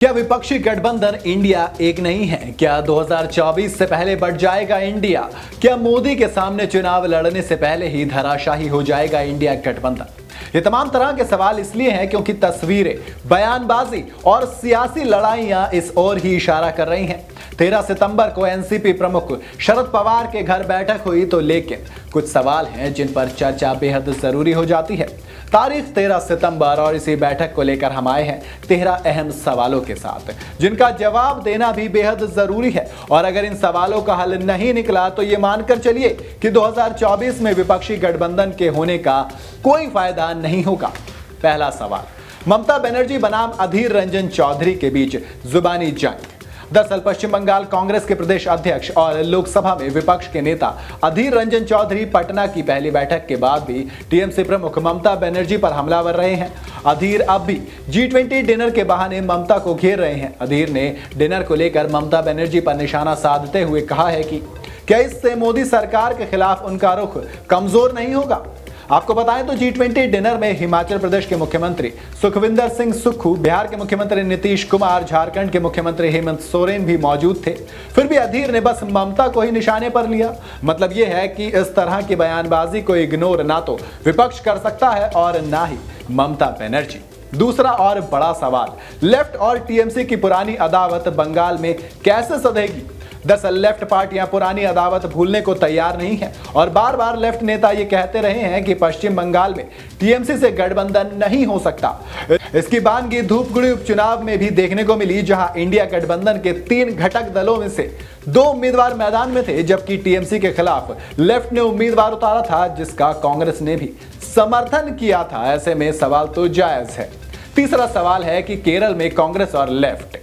क्या विपक्षी गठबंधन इंडिया एक नहीं है? क्या 2024 से पहले बढ़ जाएगा इंडिया? क्या मोदी के सामने चुनाव लड़ने से पहले ही धराशाही हो जाएगा इंडिया गठबंधन? ये तमाम तरह के सवाल इसलिए हैं क्योंकि तस्वीरें, बयानबाजी और सियासी लड़ाइयां इस ओर ही इशारा कर रही हैं। 13 सितंबर को एनसीपी प्रमुख शरद पवार के घर बैठक हुई तो लेकिन कुछ सवाल हैं जिन पर चर्चा बेहद जरूरी हो जाती है। तारीख 13 सितंबर और इसी बैठक को लेकर हम आए हैं 13 अहम सवालों के साथ, जिनका जवाब देना भी बेहद जरूरी है। और अगर इन सवालों का हल नहीं निकला तो ये मानकर चलिए कि 2024 में विपक्षी गठबंधन के होने का कोई फायदा नहीं होगा। पहला सवाल, ममता बनर्जी बनाम अधीर रंजन चौधरी के बीच जुबानी जंग। दरअसल पश्चिम बंगाल कांग्रेस के प्रदेश अध्यक्ष और लोकसभा में विपक्ष के नेता अधीर रंजन चौधरी पटना की पहली बैठक के बाद भी टीएमसी प्रमुख ममता बनर्जी पर हमलावर रहे हैं। अधीर अब भी G20 डिनर के बहाने ममता को घेर रहे हैं। अधीर ने डिनर को लेकर ममता बनर्जी पर निशाना साधते हुए कहा है कि क्या इससे मोदी सरकार के खिलाफ उनका रुख कमजोर नहीं होगा। आपको बताएं तो G20 डिनर में हिमाचल प्रदेश के मुख्यमंत्री सुखविंदर सिंह सुक्खू, बिहार के मुख्यमंत्री नीतीश कुमार, झारखंड के मुख्यमंत्री हेमंत सोरेन भी मौजूद थे। फिर भी अधीर ने बस ममता को ही निशाने पर लिया। मतलब यह है कि इस तरह की बयानबाजी को इग्नोर ना तो विपक्ष कर सकता है और ना ही ममता बनर्जी। दूसरा और बड़ा सवाल, लेफ्ट और टीएमसी की पुरानी अदावत बंगाल में कैसे सधेगी। दरअसल लेफ्ट पार्टियां पुरानी अदावत भूलने को तैयार नहीं है और बार बार लेफ्ट नेता ये कहते रहे हैं कि पश्चिम बंगाल में टीएमसी से गठबंधन नहीं हो सकता। इसकी बानगी धूपगढ़ी उपचुनाव में भी देखने को मिली, जहां इंडिया गठबंधन के 3 घटक दलों में से 2 उम्मीदवार मैदान में थे, जबकि टीएमसी के खिलाफ लेफ्ट ने उम्मीदवार उतारा था जिसका कांग्रेस ने भी समर्थन किया था। ऐसे में सवाल तो जायज है। तीसरा सवाल है कि केरल में कांग्रेस और लेफ्ट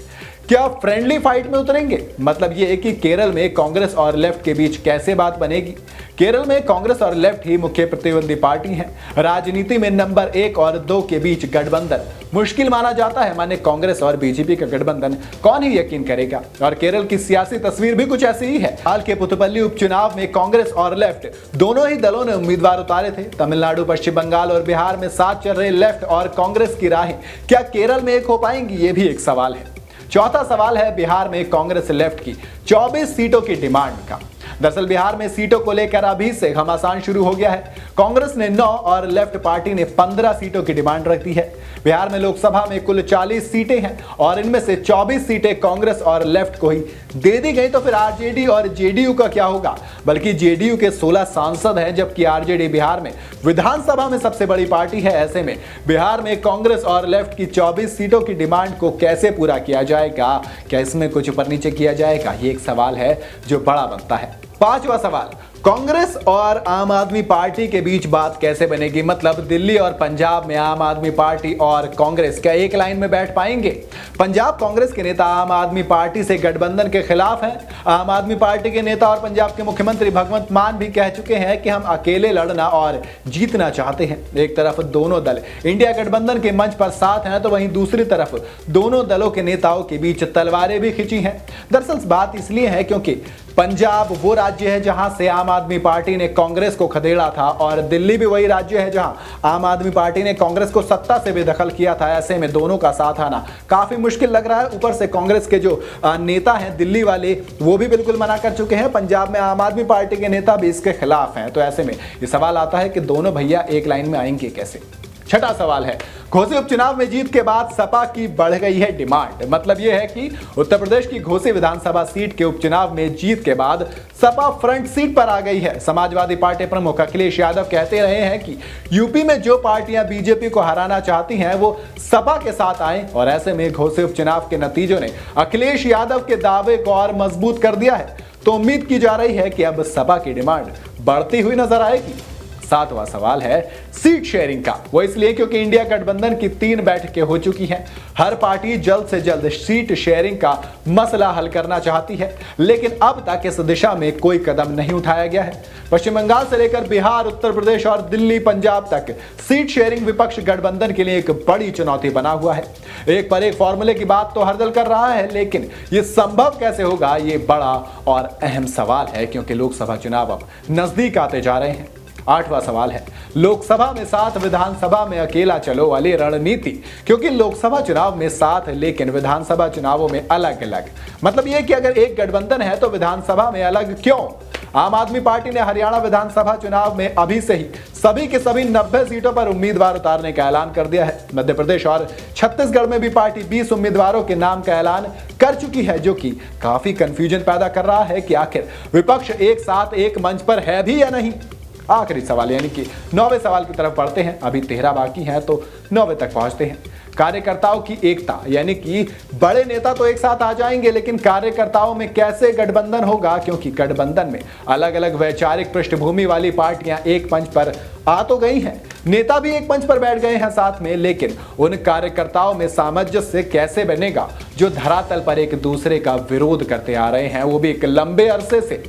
क्या फ्रेंडली फाइट में उतरेंगे। मतलब ये है कि केरल में कांग्रेस और लेफ्ट के बीच कैसे बात बनेगी। केरल में कांग्रेस और लेफ्ट ही मुख्य प्रतिद्वंदी पार्टी हैं। राजनीति में नंबर 1 और 2 के बीच गठबंधन मुश्किल माना जाता है। माने कांग्रेस और बीजेपी का गठबंधन कौन ही यकीन करेगा। और केरल की सियासी तस्वीर भी कुछ ऐसी ही है। हाल के पुतुपल्ली उपचुनाव में कांग्रेस और लेफ्ट दोनों ही दलों ने उम्मीदवार उतारे थे। तमिलनाडु, पश्चिम बंगाल और बिहार में साथ चल रहे लेफ्ट और कांग्रेस की राहें क्या केरल में एक हो पाएंगी, ये भी एक सवाल है। चौथा सवाल है बिहार में कांग्रेस लेफ्ट की 24 सीटों की डिमांड का। दरअसल बिहार में सीटों को लेकर अभी से घमासान शुरू हो गया है। कांग्रेस ने 9 और लेफ्ट पार्टी ने 15 सीटों की डिमांड रखी है। बिहार में लोकसभा में कुल 40 सीटें हैं और इनमें से 24 सीटें कांग्रेस और लेफ्ट को ही दे दी गई। तो फिर आरजेडी और जेडीयू का क्या होगा। बल्कि जेडीयू के 16 सांसद हैं, जबकि आरजेडी बिहार में विधानसभा में सबसे बड़ी पार्टी है। ऐसे में बिहार में कांग्रेस और लेफ्ट की 24 सीटों की डिमांड को कैसे पूरा किया जाएगा। क्या इसमें कुछ ऊपर नीचे किया जाएगा, ये एक सवाल है जो बड़ा बनता है। पांचवा सवाल, कांग्रेस और आम आदमी पार्टी के बीच बात कैसे बनेगी। मतलब दिल्ली और पंजाब में आम आदमी पार्टी और कांग्रेस क्या एक लाइन में बैठ पाएंगे। पंजाब कांग्रेस के नेता आम आदमी पार्टी से गठबंधन के खिलाफ हैं। आम आदमी पार्टी के नेता और पंजाब के मुख्यमंत्री भगवंत मान भी कह चुके हैं कि हम अकेले लड़ना और जीतना चाहते हैं। एक तरफ दोनों दल इंडिया गठबंधन के मंच पर साथ हैं, तो वहीं दूसरी तरफ दोनों दलों के नेताओं के बीच तलवारें भी खिंची हैं। दरअसल बात इसलिए है क्योंकि पंजाब वो राज्य है जहां से आम आदमी पार्टी ने कांग्रेस को खदेड़ा था और दिल्ली भी वही राज्य है जहां आम आदमी पार्टी ने कांग्रेस को सत्ता से बेदखल किया था। ऐसे में दोनों का साथ आना काफी मुश्किल लग रहा है। ऊपर से कांग्रेस के जो नेता हैं दिल्ली वाले, वो भी बिल्कुल मना कर चुके हैं। पंजाब में आम आदमी पार्टी के नेता भी इसके खिलाफ हैं। तो ऐसे में ये सवाल आता है कि दोनों भैया एक लाइन में आएंगे कैसे। छठा सवाल है, घोसी उपचुनाव में जीत के बाद सपा की बढ़ गई है डिमांड। मतलब यह है कि उत्तर प्रदेश की घोसी विधानसभा सीट के उपचुनाव में जीत के बाद सपा फ्रंट सीट पर आ गई है। समाजवादी पार्टी प्रमुख अखिलेश यादव कहते रहे हैं कि यूपी में जो पार्टियां बीजेपी को हराना चाहती हैं वो सपा के साथ आए। और ऐसे में घोसी उपचुनाव के नतीजों ने अखिलेश यादव के दावे को और मजबूत कर दिया है। तो उम्मीद की जा रही है कि अब सपा की डिमांड बढ़ती हुई नजर आएगी। सातवां सवाल है सीट शेयरिंग का। वो इसलिए क्योंकि इंडिया गठबंधन की 3 बैठकें हो चुकी हैं। हर पार्टी जल्द से जल्द सीट शेयरिंग का मसला हल करना चाहती है, लेकिन अब तक इस दिशा में कोई कदम नहीं उठाया गया है। पश्चिम बंगाल से लेकर बिहार, उत्तर प्रदेश और दिल्ली, पंजाब तक सीट शेयरिंग विपक्ष गठबंधन के लिए एक बड़ी चुनौती बना हुआ है। एक पर एक फॉर्मूले की बात तो हर दल कर रहा है, लेकिन यह संभव कैसे होगा, ये बड़ा और अहम सवाल है क्योंकि लोकसभा चुनाव अब नजदीक आते जा रहे हैं। 8वां सवाल है, लोकसभा में 7, विधानसभा में अकेला चलो वाली रणनीति। क्योंकि लोकसभा चुनाव में 7 लेकिन विधानसभा चुनावों में अलग अलग, मतलब यह कि अगर एक गठबंधन है तो विधानसभा में अलग क्यों? आम आदमी पार्टी ने हरियाणा विधानसभा चुनाव में अभी से ही सभी के सभी 90 सीटों पर उम्मीदवार उतारने का ऐलान कर दिया है। मध्य प्रदेश और छत्तीसगढ़ में भी पार्टी 20 उम्मीदवारों के नाम का ऐलान कर चुकी है, जो कि काफी कंफ्यूजन पैदा कर रहा है कि आखिर विपक्ष एक साथ एक मंच पर है भी या नहीं। आखिरी सवाल यानी कि 9वें सवाल की तरफ बढ़ते हैं। अभी 13 बाकी हैं तो 9वें तक पहुंचते हैं। कार्यकर्ताओं की एकता, यानी कि बड़े नेता तो एक साथ आ जाएंगे लेकिन कार्यकर्ताओं में कैसे गठबंधन होगा? क्योंकि गठबंधन में अलग अलग वैचारिक पृष्ठभूमि वाली पार्टियां एक मंच पर आ तो गई हैं, नेता भी एक मंच पर बैठ गए हैं साथ में, लेकिन उन कार्यकर्ताओं में सामंजस्य कैसे बनेगा जो धरातल पर एक दूसरे का विरोध करते आ रहे हैं, वो भी एक लंबे अरसे से।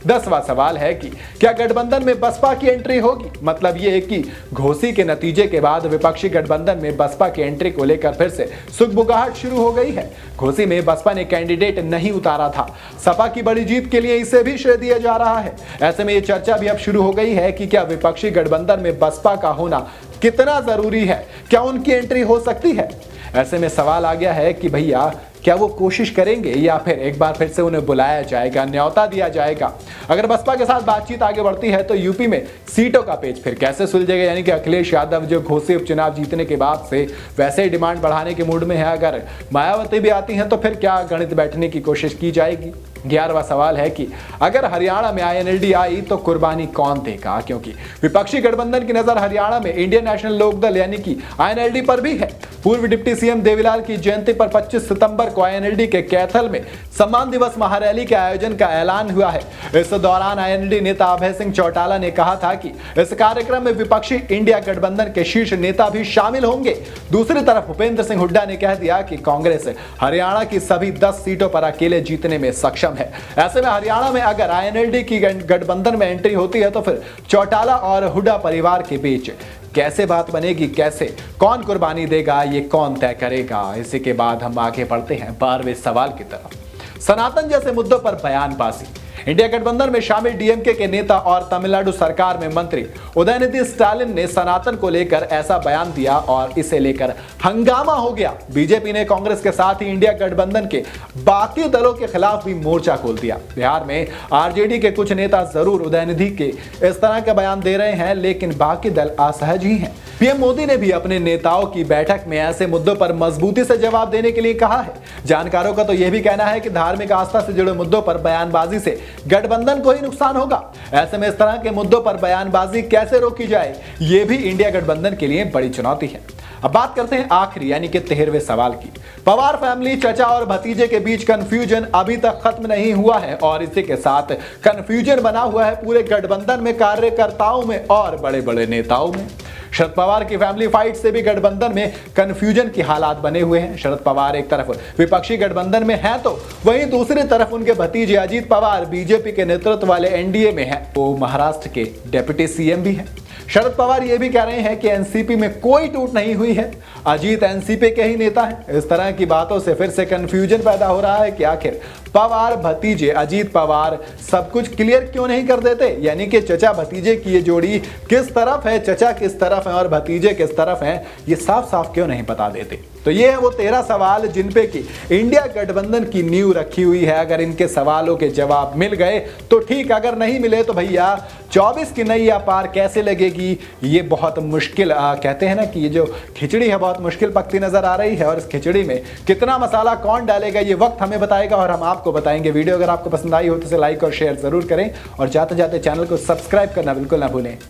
10वां सवाल है कि क्या गठबंधन में बसपा की एंट्री होगी? मतलब यह है कि घोसी के नतीजे के बाद विपक्षी गठबंधन में बसपा की एंट्री को लेकर फिर से सुगबुगाहट शुरू हो गई है। घोसी में बसपा ने कैंडिडेट नहीं उतारा था, सपा की बड़ी जीत के लिए इसे भी श्रेय दिया जा रहा है। ऐसे में यह चर्चा भी अब शुरू हो गई है कि क्या विपक्षी गठबंधन में बसपा का होना कितना जरूरी है, क्या उनकी एंट्री हो सकती है? ऐसे में सवाल आ गया है कि भैया क्या वो कोशिश करेंगे या फिर एक बार फिर से उन्हें बुलाया जाएगा, न्योता दिया जाएगा? अगर बसपा के साथ बातचीत आगे बढ़ती है तो यूपी में सीटों का पेच फिर कैसे सुलझेगा? यानी कि अखिलेश यादव जो घोसी उपचुनाव जीतने के बाद से वैसे ही डिमांड बढ़ाने के मूड में है, अगर मायावती भी आती हैं तो फिर क्या गणित बैठने की कोशिश की जाएगी? 11वां सवाल है कि अगर हरियाणा में आईएनएलडी आई तो कुर्बानी कौन देगा? क्योंकि विपक्षी गठबंधन की नजर हरियाणा में इंडियन नेशनल लोकदल यानी कि आईएनएलडी पर भी है। पूर्व डिप्टी सीएम देवीलाल की जयंती पर 25 सितंबर को आईएनएलडी के कैथल में सम्मान दिवस महारैली के आयोजन का ऐलान हुआ है। इस दौरान आईएनएलडी नेता अभय सिंह चौटाला ने कहा था कि इस कार्यक्रम में विपक्षी इंडिया गठबंधन के शीर्ष नेता भी शामिल होंगे। दूसरी तरफ भूपेंद्र सिंह हुड्डा ने कह दिया कि कांग्रेस हरियाणा की सभी 10 सीटों पर अकेले जीतने में सक्षम है। ऐसे में हरियाणा में अगर आईएनएलडी की गठबंधन में एंट्री होती है तो फिर चौटाला और हुड्डा परिवार के बीच कैसे बात बनेगी, कैसे कौन कुर्बानी देगा, ये कौन तय करेगा? इसी के बाद हम आगे बढ़ते हैं 12वें सवाल की तरफ। सनातन जैसे मुद्दों पर बयानबाजी। इंडिया गठबंधन में शामिल डीएमके के नेता और तमिलनाडु सरकार में मंत्री उदयनिधि स्टालिन ने सनातन को लेकर ऐसा बयान दिया और इसे लेकर हंगामा हो गया। बीजेपी ने कांग्रेस के साथ ही इंडिया गठबंधन के बाकी दलों के खिलाफ भी मोर्चा खोल दिया। बिहार में आरजेडी के कुछ नेता जरूर उदयनिधि के इस तरह के बयान दे रहे हैं, लेकिन बाकी दल असहज ही हैं। पीएम मोदी ने भी अपने नेताओं की बैठक में ऐसे मुद्दों पर मजबूती से जवाब देने के लिए कहा है। जानकारों का तो यह भी कहना है कि धार्मिक आस्था से जुड़े मुद्दों पर बयानबाजी से गठबंधन को ही नुकसान होगा। ऐसे में इस तरह के मुद्दों पर बयानबाजी कैसे रोकी जाए, यह भी इंडिया गठबंधन के लिए बड़ी चुनौती है। अब बात करते हैं आखिरी यानी कि 13वें सवाल की। पवार फैमिली, चचा और भतीजे के बीच कंफ्यूजन अभी तक खत्म नहीं हुआ है और इसी के साथ कंफ्यूजन बना हुआ है पूरे गठबंधन में, कार्यकर्ताओं में और बड़े बड़े नेताओं में। शरद पवार की फैमिली फाइट से भी गठबंधन में कंफ्यूजन की हालात बने हुए हैं। शरद पवार एक तरफ विपक्षी गठबंधन में हैं तो वहीं दूसरी तरफ उनके भतीजे अजीत पवार बीजेपी के नेतृत्व वाले एनडीए में हैं। वो महाराष्ट्र के डिप्टी सीएम भी हैं। शरद पवार ये भी कह रहे हैं कि एनसीपी में कोई टूट नहीं हुई है, अजीत एनसीपी के ही नेता हैं। इस तरह की बातों से फिर से कंफ्यूजन पैदा हो रहा है कि आखिर पवार भतीजे अजीत पवार सब कुछ क्लियर क्यों नहीं कर देते, यानी कि चचा भतीजे की ये जोड़ी किस तरफ है, चचा किस तरफ है और भतीजे किस तरफ हैं, ये साफ साफ क्यों नहीं बता देते। तो ये है वो 13 सवाल जिन पे कि इंडिया गठबंधन की नींव रखी हुई है। अगर इनके सवालों के जवाब मिल गए तो ठीक, अगर नहीं मिले तो भैया 24 की नैया पार कैसे लगेगी, ये बहुत मुश्किल। कहते हैं ना कि ये जो खिचड़ी है बहुत मुश्किल पकती नजर आ रही है और इस खिचड़ी में कितना मसाला कौन डालेगा ये वक्त हमें बताएगा और हम आपको बताएंगे। वीडियो अगर आपको पसंद आई हो तो इसे लाइक और शेयर जरूर करें और जाते जाते चैनल को सब्सक्राइब करना बिल्कुल ना भूलें।